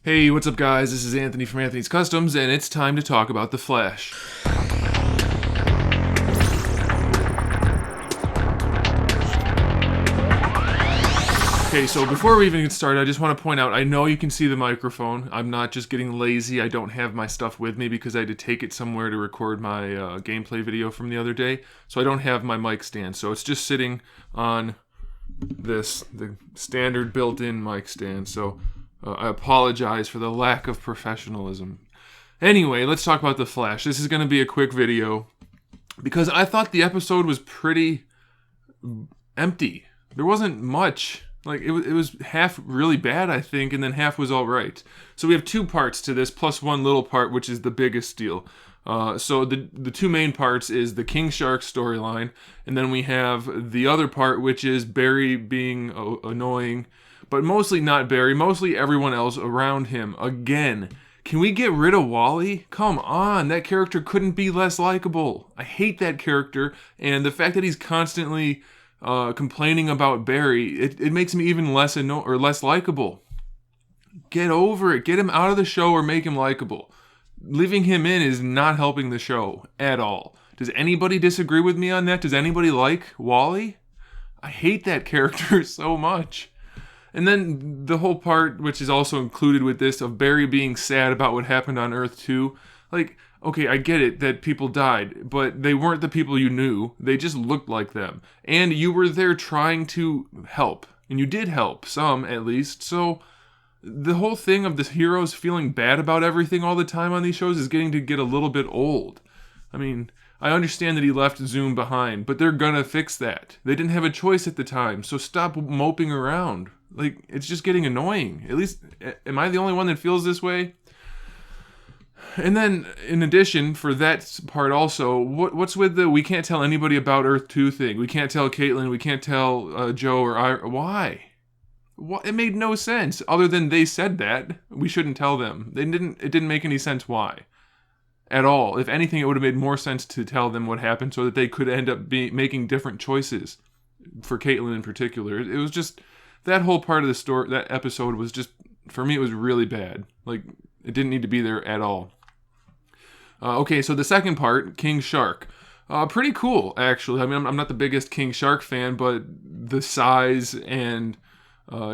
Hey, what's up guys? This is Anthony from Anthony's Customs, and it's time to talk about the Flash. Okay, so before we even get started, I just want to point out, I know you can see the microphone. I'm not just getting lazy. I don't have my stuff with me because I had to take it somewhere to record my gameplay video from the other day. So I don't have my mic stand. So it's just sitting on the standard built-in mic stand. So I apologize for the lack of professionalism. Anyway, let's talk about the Flash. This is going to be a quick video because I thought the episode was pretty empty. There wasn't much. Like, it was half really bad, I think, and then half was all right. So we have two parts to this, plus one little part, which is the biggest deal. So the two main parts is the King Shark storyline, and then we have the other part, which is Barry being annoying, but mostly not Barry, mostly everyone else around him. Again, can we get rid of Wally? Come on, that character couldn't be less likable. I hate that character, and the fact that he's constantly complaining about Barry, it makes me even less likable. Get over it. Get him out of the show or make him likable. Leaving him in is not helping the show at all. Does anybody disagree with me on that? Does anybody like Wally? I hate that character so much. And then the whole part, which is also included with this, of Barry being sad about what happened on Earth 2. Like, okay, I get it that people died, but they weren't the people you knew. They just looked like them. And you were there trying to help. And you did help, some at least. So the whole thing of the heroes feeling bad about everything all the time on these shows is getting to get a little bit old. I mean, I understand that he left Zoom behind, but they're gonna fix that. They didn't have a choice at the time, so stop moping around. Like, it's just getting annoying. At least, am I the only one that feels this way? And then, in addition, for that part also, what's with the we can't tell anybody about Earth 2 thing? We can't tell Caitlin, we can't tell Joe or I. Why? It made no sense, other than they said that. We shouldn't tell them. It didn't make any sense why. At all. If anything, it would have made more sense to tell them what happened so that they could end up making different choices. For Caitlin in particular. It was just, that whole part of the story, that episode was just, for me, it was really bad. Like, it didn't need to be there at all. Okay, so the second part, King Shark. Pretty cool, actually. I mean, I'm not the biggest King Shark fan, but the size and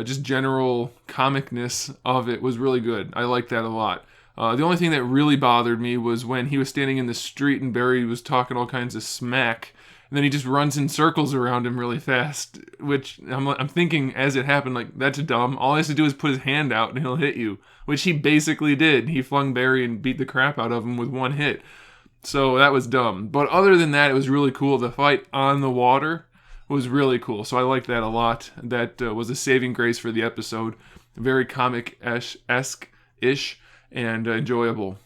just general comicness of it was really good. I liked that a lot. The only thing that really bothered me was when he was standing in the street and Barry was talking all kinds of smack, and then he just runs in circles around him really fast, which I'm thinking as it happened, like, that's dumb. All he has to do is put his hand out and he'll hit you, which he basically did. He flung Barry and beat the crap out of him with one hit. So that was dumb. But other than that, it was really cool. The fight on the water was really cool. So I liked that a lot. That was a saving grace for the episode. Very comic-esque-ish and enjoyable.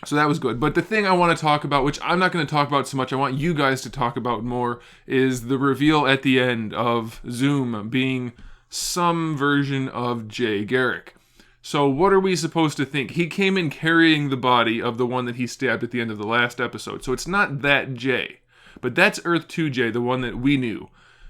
So that was good. But the thing I want to talk about, which I'm not going to talk about so much, I want you guys to talk about more, is the reveal at the end of Zoom being some version of Jay Garrick. So what are we supposed to think? He came in carrying the body of the one that he stabbed at the end of the last episode. So it's not that Jay. But that's Earth 2 Jay, the one that we knew.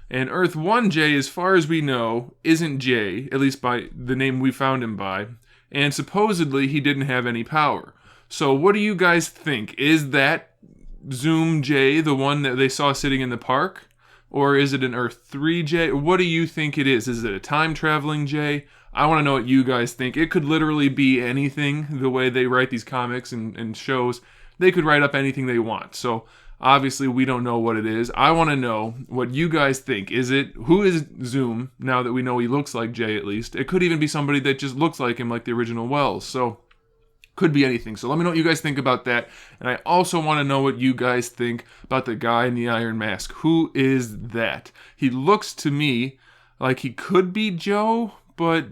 And Earth 1 Jay, as far as we know, isn't Jay, at least by the name we found him by. And supposedly he didn't have any power. So what do you guys think? Is that Zoom Jay, the one that they saw sitting in the park? Or is it an Earth 3 Jay? What do you think it is? Is it a time-traveling Jay? I want to know what you guys think. It could literally be anything, the way they write these comics and shows. They could write up anything they want. So obviously we don't know what it is. I want to know what you guys think. Who is Zoom, now that we know he looks like Jay at least? It could even be somebody that just looks like him, like the original Wells. So could be anything. So let me know what you guys think about that. And I also want to know what you guys think about the guy in the iron mask. Who is that? He looks to me like he could be Joe, but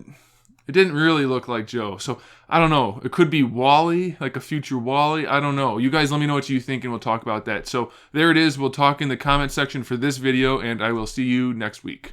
it didn't really look like Joe. So I don't know. It could be Wally, like a future Wally. I don't know. You guys let me know what you think and we'll talk about that. So there it is. We'll talk in the comment section for this video and I will see you next week.